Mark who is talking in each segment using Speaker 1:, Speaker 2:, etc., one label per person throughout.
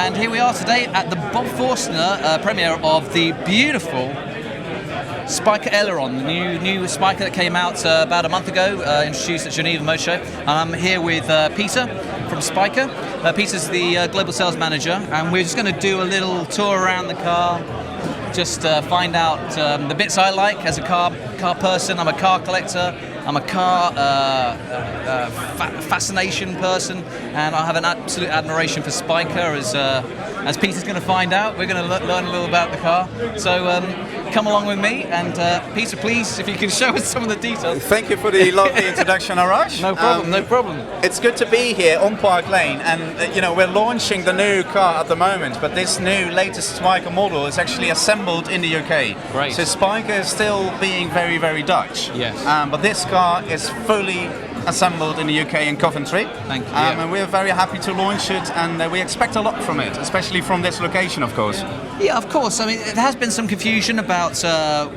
Speaker 1: and here we are today at the Bob Forstner premiere of the beautiful Spyker Aileron, the new Spyker that came out about a month ago, introduced at Geneva Motor Show. I'm here with Peter from Spyker. Peter's the global sales manager, and we're just going to do a little tour around the car, just find out the bits I like as a car person. I'm a car collector. I'm a car fascination person, and I have an absolute admiration for Spyker, as Peter's going to find out. We're going to learn a little about the car. So come along with me, and Peter, please, if you can show us some of the details.
Speaker 2: Thank you for the lovely introduction, Arash.
Speaker 1: No problem, no problem.
Speaker 2: It's good to be here on Park Lane, and we're launching the new car at the moment, but this new latest Spyker model is actually assembled in the UK.
Speaker 1: Great.
Speaker 2: So Spyker is still being very, very Dutch.
Speaker 1: Yes.
Speaker 2: But this car is fully assembled in the UK in Coventry.
Speaker 1: Thank you.
Speaker 2: And we're very happy to launch it, and we expect a lot from it, especially from this location, of course.
Speaker 1: Yeah, of course. I mean, there has been some confusion about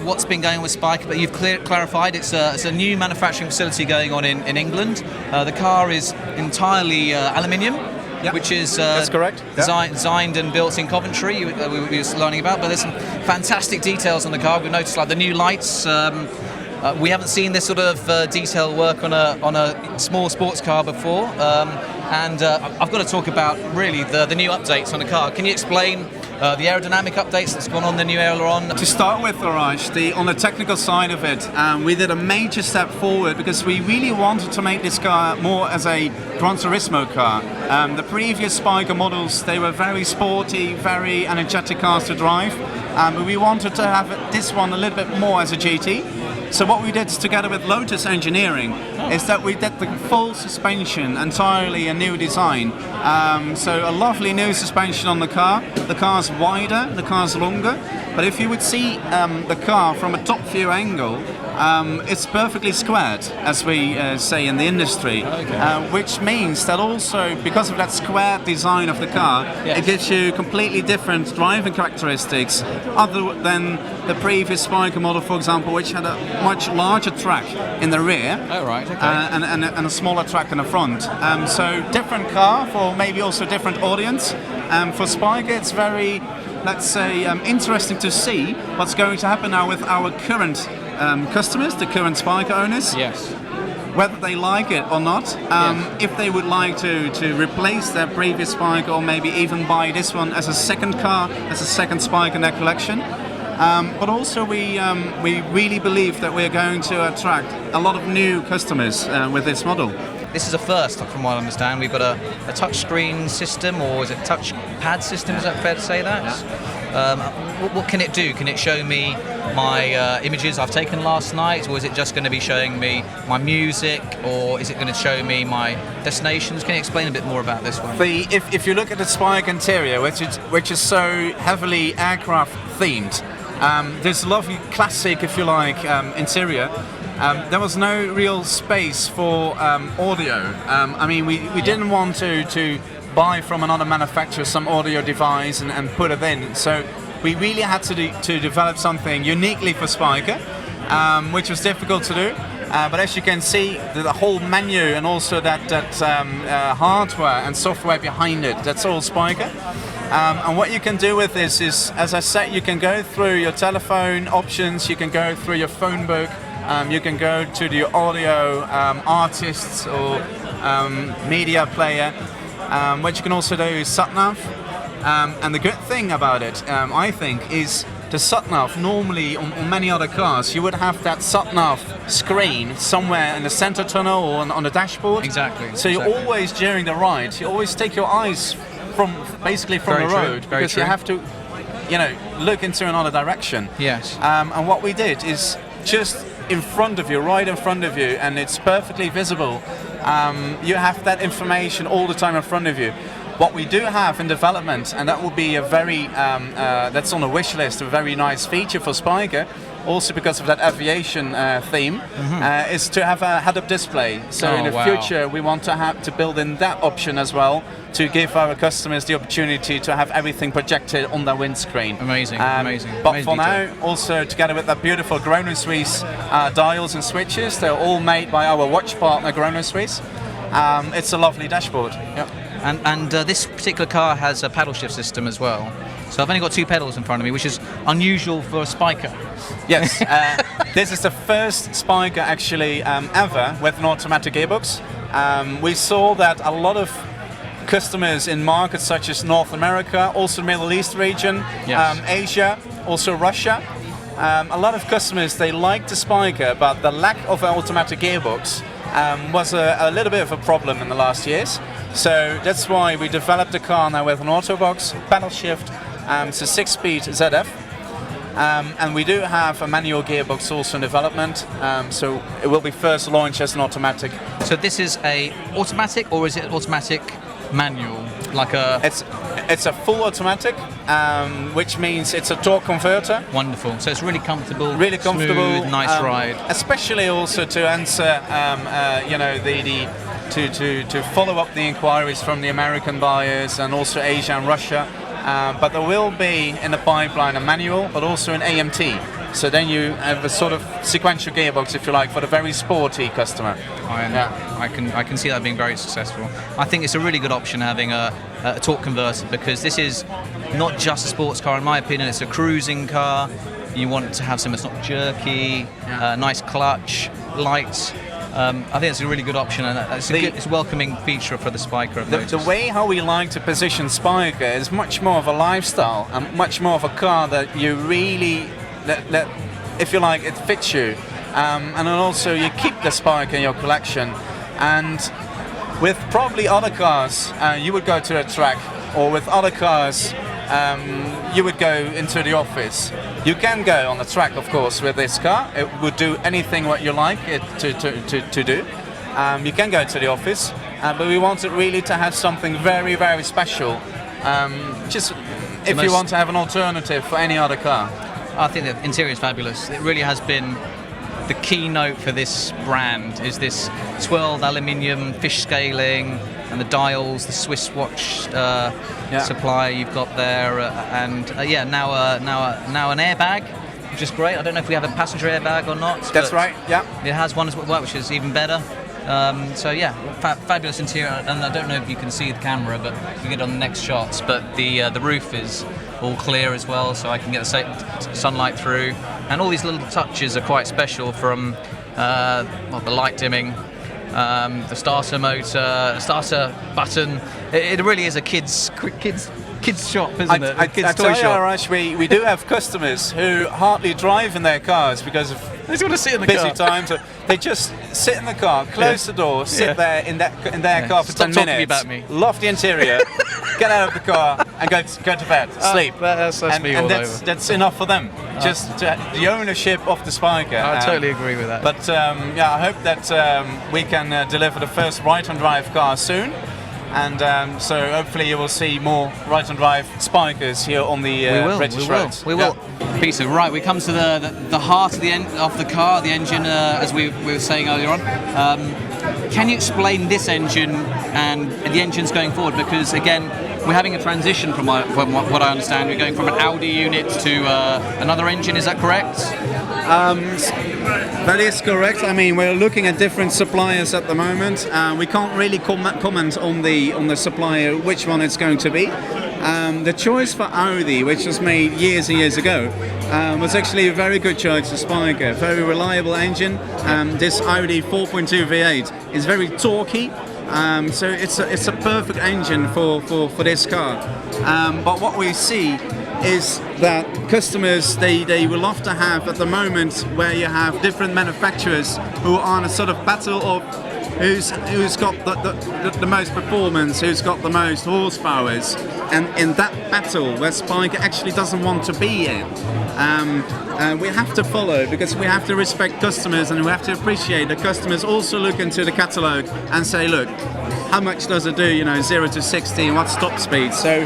Speaker 1: what's been going on with Spyker, but you've clarified it's a new manufacturing facility going on in England. The car is entirely aluminium. Yep. Which is
Speaker 2: that's correct.
Speaker 1: Designed and built in Coventry. We were learning about, but there's some fantastic details on the car. We've noticed like the new lights. We haven't seen this sort of detail work on a small sports car before, and I've got to talk about really the new updates on the car. Can you explain the aerodynamic updates that's gone on the new Aileron?
Speaker 2: To start with, Arash, on the technical side of it, we did a major step forward because we really wanted to make this car more as a Gran Turismo car. The previous Spyker models, they were very sporty, very energetic cars to drive, but we wanted to have this one a little bit more as a GT. So what we did together with Lotus Engineering is that we did the full suspension, entirely a new design. So a lovely new suspension on the car. The car's wider, the car's longer, but if you would see the car from a top view angle, it's perfectly squared, as we say in the industry, which means that also, because of that squared design of the car, it gives you completely different driving characteristics other than the previous Spyker model, for example, which had a much larger track in the rear.
Speaker 1: Oh, right, okay.
Speaker 2: And a smaller track in the front. So different car for maybe also different audience. For Spyker, it's very, let's say, interesting to see what's going to happen now with our current customers, the current Spyker owners.
Speaker 1: Yes.
Speaker 2: Whether they like it or not, if they would like to replace their previous Spyker, or maybe even buy this one as a second car, as a second Spyker in their collection. But also we really believe that we're going to attract a lot of new customers with this model.
Speaker 1: This is a first, from what I understand. We've got a touchscreen system, or is it touch pad system? Is that fair to say that? Yeah. What can it do? Can it show me my images I've taken last night, or is it just going to be showing me my music, or is it going to show me my destinations? Can you explain a bit more about this one?
Speaker 2: If you look at the Spyker interior, which is so heavily aircraft themed, this lovely classic, if you like, interior. There was no real space for audio. I mean, we didn't want to buy from another manufacturer some audio device and put it in. So we really had to develop something uniquely for Spyker, which was difficult to do. But as you can see, the whole menu and also that hardware and software behind it, that's all Spyker. And what you can do with this is, as I said, you can go through your telephone options, you can go through your phone book, you can go to the audio artists or media player. What you can also do is sat-nav. And the good thing about it, I think, is the sat-nav. Normally on many other cars, you would have that sat-nav screen somewhere in the center tunnel or on the dashboard.
Speaker 1: Exactly.
Speaker 2: So you always, during the ride, you always take your eyes from the road, because you have to, look into another direction.
Speaker 1: Yes.
Speaker 2: And what we did is just in front of you, right in front of you, and it's perfectly visible. You have that information all the time in front of you. What we do have in development, and that will be a very, that's on the wish list, a very nice feature for Spyker, also because of that aviation theme, is to have a head-up display. So in the future, we want to build in that option as well, to give our customers the opportunity to have everything projected on their windscreen.
Speaker 1: Amazing, amazing.
Speaker 2: But
Speaker 1: amazing
Speaker 2: for
Speaker 1: detail.
Speaker 2: now, also together with that beautiful Groner Suisse dials and switches, they're all made by our watch partner Groner Suisse. It's a lovely dashboard. Yep.
Speaker 1: And this particular car has a paddle shift system as well. So I've only got 2 pedals in front of me, which is unusual for a Spyker.
Speaker 2: Yes, this is the first Spyker actually ever with an automatic gearbox. We saw that a lot of customers in markets such as North America, also Middle East region,
Speaker 1: Yes.
Speaker 2: Asia, also Russia. A lot of customers, they liked the Spyker, but the lack of an automatic gearbox was a little bit of a problem in the last years. So that's why we developed the car now with an autobox, paddle shift, it's a 6-speed ZF. And we do have a manual gearbox also in development, so it will be first launched as an automatic.
Speaker 1: So this is a automatic, or is it automatic manual? Like a...
Speaker 2: It's a full automatic, which means it's a torque converter.
Speaker 1: Wonderful. So it's really comfortable.
Speaker 2: Really comfortable,
Speaker 1: smooth, nice ride.
Speaker 2: Especially also to answer, to follow up the inquiries from the American buyers and also Asia and Russia. But there will be in the pipeline a manual, but also an AMT. So then you have a sort of sequential gearbox, if you like, for the very sporty customer.
Speaker 1: I can see that being very successful. I think it's a really good option having a torque converter, because this is not just a sports car, in my opinion. It's a cruising car. You want to have something that's not jerky, nice clutch, light. I think it's a really good option, and it's a welcoming feature for the Spyker.
Speaker 2: The way how we like to position Spyker is much more of a lifestyle and much more of a car that you really, if you like, it fits you. And then also you keep the Spyker in your collection. And with probably other cars, you would go to a track, or with other cars, you would go into the office. You can go on the track, of course, with this car. It would do anything what you like it to do. You can go to the office, but we wanted really to have something very, very special. Just if you want to have an alternative for any other car.
Speaker 1: I think the interior is fabulous. It really has been the keynote for this brand, is this swirled aluminium fish scaling and the dials, the Swiss watch supplier you've got there, now an airbag, which is great. I don't know if we have a passenger airbag or not.
Speaker 2: That's right. Yeah.
Speaker 1: It has one as well, which is even better. Fabulous interior, and I don't know if you can see the camera, but we get on the next shots. But the roof is all clear as well, so I can get the sunlight through. And all these little touches are quite special, from the light dimming, the starter motor, starter button. It really is a kids shop, isn't it? A kids toy shop.
Speaker 2: Arash, we do have customers who hardly drive in their cars because of
Speaker 1: they just want to sit in the
Speaker 2: busy
Speaker 1: car.
Speaker 2: times. They just sit in the car, close the door, sit there in their car for 10 minutes.
Speaker 1: Talking about me.
Speaker 2: Love the interior, get out of the car and go to bed, sleep.
Speaker 1: That's me all over.
Speaker 2: That's enough for them. Just the ownership of the Spyker.
Speaker 1: I totally agree with that.
Speaker 2: But I hope that we can deliver the first right-hand drive car soon. And so hopefully you will see more right-hand drive Spykers here on the British roads.
Speaker 1: We will. Peter, right, we come to the heart of the car, the engine, as we were saying earlier on. Can you explain this engine and the engines going forward? Because again, we're having a transition from what I understand. We're going from an Audi unit to another engine. Is that correct?
Speaker 2: That is correct. I mean, we're looking at different suppliers at the moment. We can't really comment on the supplier, which one it's going to be. The choice for Audi, which was made years and years ago, was actually a very good choice for Spyker. Very reliable engine. This Audi 4.2 V8 is very torquey. So it's a perfect engine for this car. But what we see is that customers they will love to have, at the moment, where you have different manufacturers who are on a sort of battle of who's got the most performance, who's got the most horsepowers, and in that battle where Spyker actually doesn't want to be in, we have to follow, because we have to respect customers, and we have to appreciate that customers also look into the catalogue and say, look, how much does it do, 0 to 60, and what's top speed? So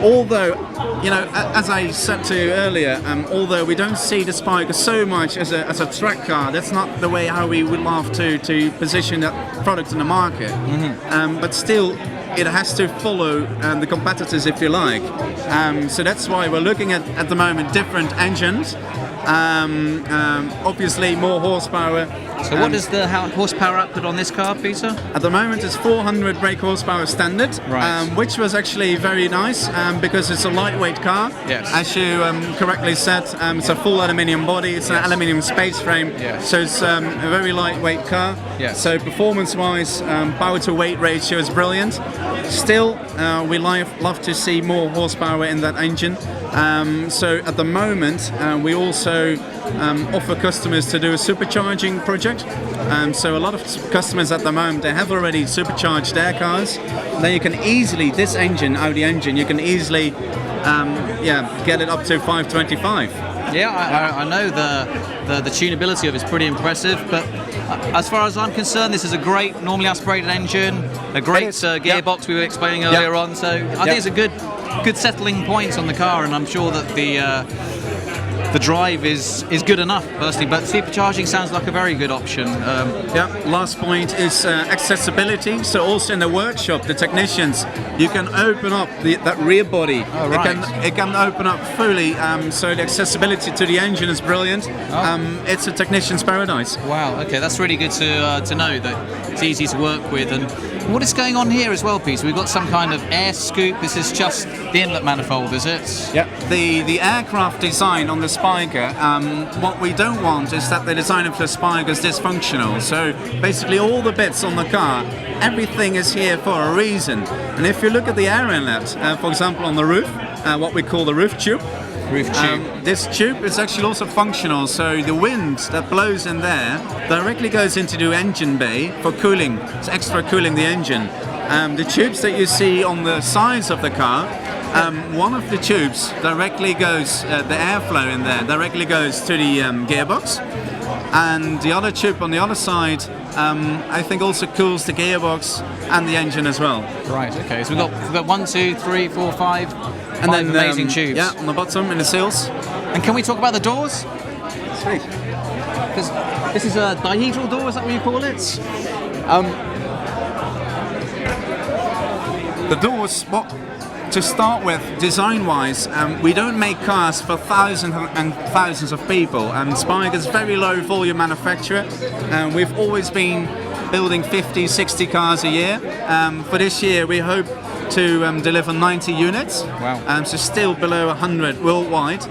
Speaker 2: although, as I said to you earlier, although we don't see the Spyker so much as a track car, that's not the way how we would love to position that product in the market. Mm-hmm. But still, it has to follow the competitors, if you like. So that's why we're looking at the moment different engines. Obviously more horsepower.
Speaker 1: So what is the horsepower output on this car, Peter?
Speaker 2: At the moment it's 400 brake horsepower standard,
Speaker 1: Right.
Speaker 2: which was actually very nice because it's a lightweight car.
Speaker 1: Yes.
Speaker 2: As you correctly said, it's a full aluminium body, it's an aluminium space frame,
Speaker 1: Yes.
Speaker 2: so it's a very lightweight car.
Speaker 1: Yes.
Speaker 2: So performance-wise, power to weight ratio is brilliant. Still, we love to see more horsepower in that engine. So at the moment, we also offer customers to do a supercharging project. So a lot of customers at the moment, they have already supercharged their cars. Then you can easily, this engine, Audi engine, you can easily get it up to 525.
Speaker 1: Yeah, I know the tunability of it is pretty impressive, but as far as I'm concerned, this is a great normally aspirated engine, a great gearbox we were explaining earlier on. So I think it's a good settling point on the car, and I'm sure that the drive is good enough personally. But supercharging sounds like a very good option.
Speaker 2: Last point is accessibility. So also in the workshop, the technicians, you can open up that rear body.
Speaker 1: Oh, right.
Speaker 2: It can open up fully. So the accessibility to the engine is brilliant. It's a technician's paradise.
Speaker 1: Wow. Okay, that's really good to know that it's easy to work with. And what is going on here as well, Peter? We've got some kind of air scoop. This is just the inlet manifold, is it?
Speaker 2: Yeah. The aircraft design on the Spyker, what we don't want is that the design of the Spyker is dysfunctional. So basically all the bits on the car, everything is here for a reason. And if you look at the air inlet, for example on the roof, what we call the roof tube, this tube is actually also functional, so the wind that blows in there directly goes into the engine bay for cooling. It's extra cooling the engine. The tubes that you see on the sides of the car, one of the tubes directly goes, the airflow in there directly goes to the gearbox, and the other tube on the other side I think also cools the gearbox and the engine as well.
Speaker 1: Right, okay, so we've got 1, 2, 3, 4, 5,
Speaker 2: and
Speaker 1: five
Speaker 2: then
Speaker 1: amazing tubes.
Speaker 2: Yeah, on the bottom in the seals.
Speaker 1: And can we talk about the doors?
Speaker 2: Sweet.
Speaker 1: Because this is a dihedral door, is that what you call it?
Speaker 2: The doors, to start with, design-wise, we don't make cars for thousands and thousands of people. Spyker is a very low volume manufacturer. We've always been building 50, 60 cars a year. For this year, we hope to deliver 90 units.
Speaker 1: Wow.
Speaker 2: So still below 100 worldwide.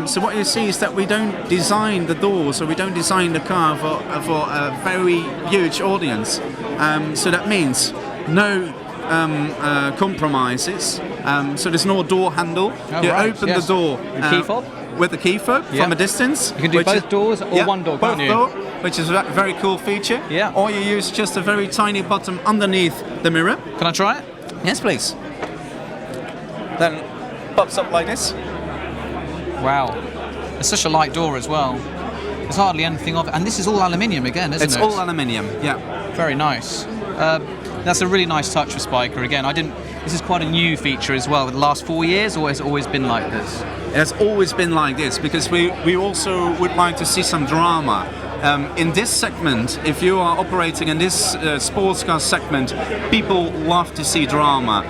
Speaker 2: So what you see is that we don't design the doors, or we don't design the car for a very huge audience. So that means no compromises. So there's no door handle. You open the door
Speaker 1: key fob?
Speaker 2: with the key fob from a distance.
Speaker 1: You can do both doors or one door, can't you?
Speaker 2: Both door, which is a very cool feature.
Speaker 1: Yeah.
Speaker 2: Or you use just a very tiny button underneath the mirror.
Speaker 1: Can I try it?
Speaker 2: Yes, please. Then pops up like this.
Speaker 1: Wow. It's such a light door as well. There's hardly anything of it. And this is all aluminium again, isn't it?
Speaker 2: It's all aluminium, yeah.
Speaker 1: Very nice. That's a really nice touch for Spyker. Again, this is quite a new feature as well. The last 4 years, or has it always been like this?
Speaker 2: It has always been like this, because we also would like to see some drama. In this segment, if you are operating in this sports car segment, people love to see drama.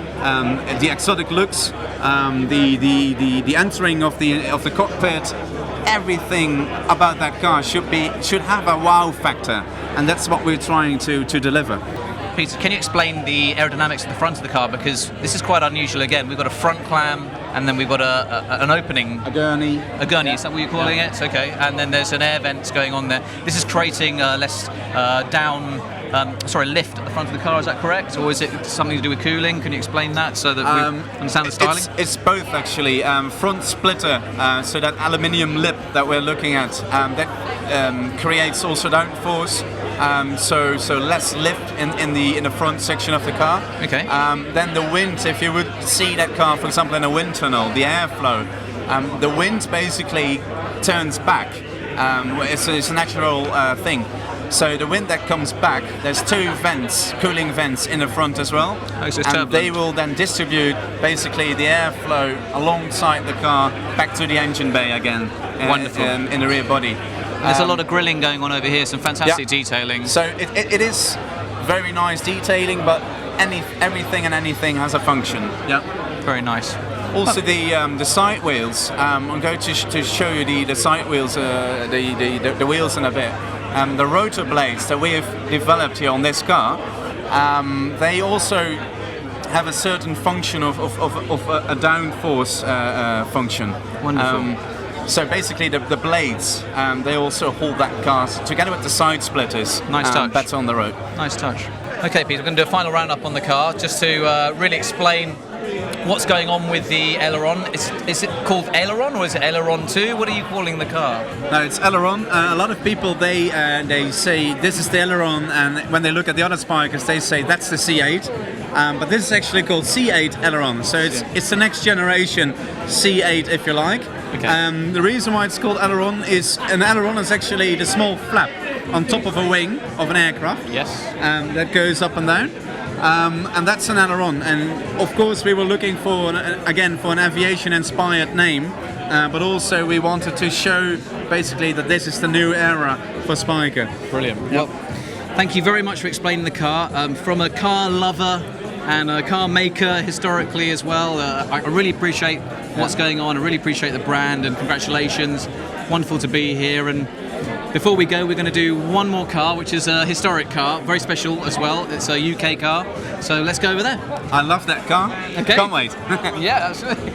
Speaker 2: The exotic looks, the entering of the cockpit, everything about that car should have a wow factor, and that's what we're trying to deliver.
Speaker 1: Peter, can you explain the aerodynamics at the front of the car? Because this is quite unusual. Again, we've got a front clam, and then we've got an opening.
Speaker 2: A gurney.
Speaker 1: A gurney, is that what you're calling it? Okay. And then there's an air vent going on there. This is creating less lift at the front of the car, is that correct? Or is it something to do with cooling? Can you explain that so that we understand the styling?
Speaker 2: It's both actually. Front splitter, so that aluminium lip that we're looking at, that creates also downforce. So less lift in the front section of the car.
Speaker 1: Okay.
Speaker 2: Then the wind, if you would see that car, for example, in a wind tunnel, the airflow, the wind basically turns back. It's a natural thing. So the wind that comes back, there's 2 vents, cooling vents in the front as well.
Speaker 1: Oh, so it's
Speaker 2: and
Speaker 1: turbulent.
Speaker 2: they will then distribute basically the airflow alongside the car back to the engine bay again.
Speaker 1: Wonderful.
Speaker 2: In the rear body.
Speaker 1: There's a lot of grilling going on over here, some fantastic detailing.
Speaker 2: So it is very nice detailing, but everything and anything has a function. Yeah.
Speaker 1: Very nice.
Speaker 2: Also the side wheels. I'm going to show you the side wheels, the wheels in a bit. The rotor blades that we have developed here on this car, they also have a certain function of a downforce function.
Speaker 1: Wonderful.
Speaker 2: So basically the blades, they also hold that car together with the side splitters.
Speaker 1: Nice touch.
Speaker 2: Better on the road.
Speaker 1: Nice touch. Okay, Peter, we're going to do a final roundup on the car just to really explain what's going on with the aileron. Is it called aileron or is it aileron 2? What are you calling the car?
Speaker 2: No, it's aileron. A lot of people they say this is the aileron, and when they look at the other Spykers, they say that's the C8. But this is actually called C8 Aileron, so it's the next generation C8, if you like.
Speaker 1: Okay.
Speaker 2: The reason why it's called aileron is an aileron is actually the small flap on top of a wing of an aircraft.
Speaker 1: Yes.
Speaker 2: That goes up and down. And that's an aileron, and of course we were looking for an aviation-inspired name, but also we wanted to show basically that this is the new era for Spyker.
Speaker 1: Brilliant. Yep. Well, thank you very much for explaining the car. From a car lover and a car maker historically as well, I really appreciate what's going on. I really appreciate the brand, and congratulations. Wonderful to be here. And before we go, we're going to do one more car, which is a historic car, very special as well. It's a UK car, so let's go over there.
Speaker 2: I love that car.
Speaker 1: Okay.
Speaker 2: Can't wait.
Speaker 1: Yeah, absolutely.